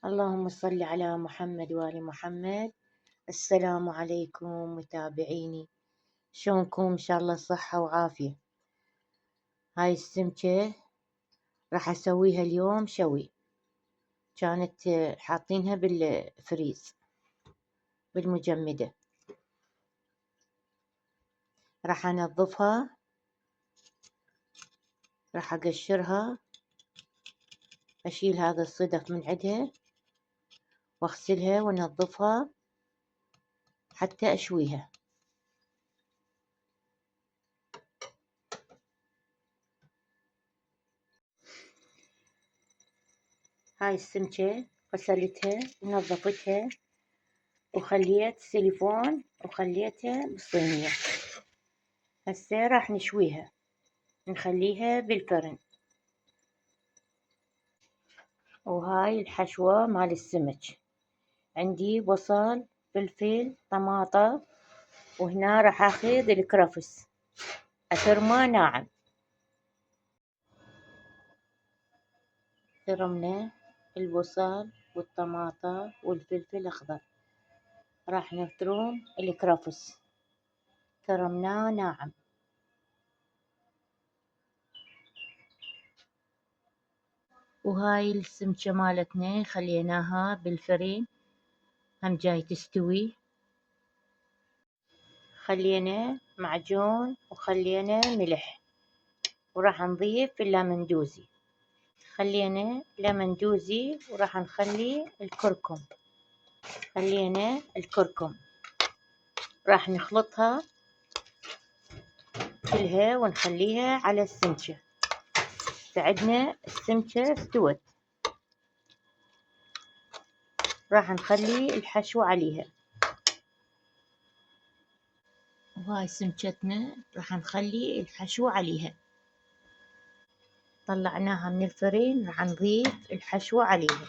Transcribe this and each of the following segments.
اللهم صل على محمد وآل محمد. السلام عليكم متابعيني، شلونكم؟ إن شاء الله صحة وعافية. هاي السمكة راح أسويها اليوم شوي، كانت حاطينها بالفريز بالمجمدة. راح أنظفها، راح أقشرها، أشيل هذا الصدف من عندها وأغسلها وأنظفها حتى أشويها. هاي السمكة غسلتها ونظفتها وخليت سيليفون وخليتها بالصينية. هسه راح نشويها، نخليها بالفرن. وهاي الحشوة مال السمك، عندي بصل، فلفل، طماطة، وهنا راح اخذ الكرفس افرمه ناعم. فرمنا البصل والطماطة والفلفل الاخضر، راح نفرم الكرفس فرمناه ناعم. وهاي السمكة مالتنا خليناها بالفرن، هم جاي تستوي. خلينا معجون وخلينا ملح، وراح نضيف اللامندوزي. خلينا لمندوزي وراح نخلي الكركم. خلينا الكركم راح نخلطها كلها ونخليها على السمكة. بعدنا السمكة استوت، راح نخلي الحشو عليها. وهاي سمكتنا راح نخلي الحشو عليها. طلعناها من الفرن، راح نضيف الحشو عليها.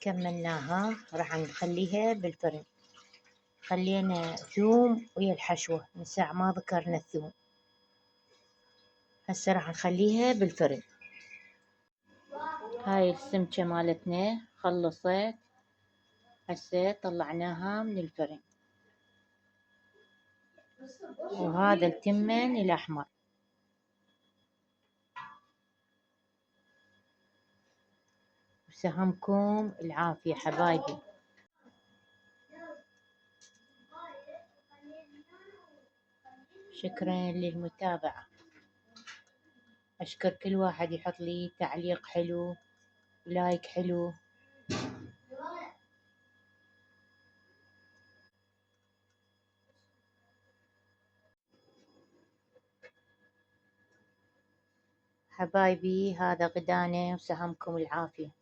كملناها، راح نخليها بالفرن. خلينا ثوم ويا الحشوة، من ساعة ما ذكرنا الثوم. هسه راح نخليها بالفرن. هاي السمكة مالتنا خلصت، هسه طلعناها من الفرن. وهذا التمن الأحمر. وسهمكم العافية حبايبي. شكرا للمتابعة. أشكر كل واحد يحط لي تعليق حلو، لايك حلو. حبايبي هذا غدانا، وسهمكم العافية.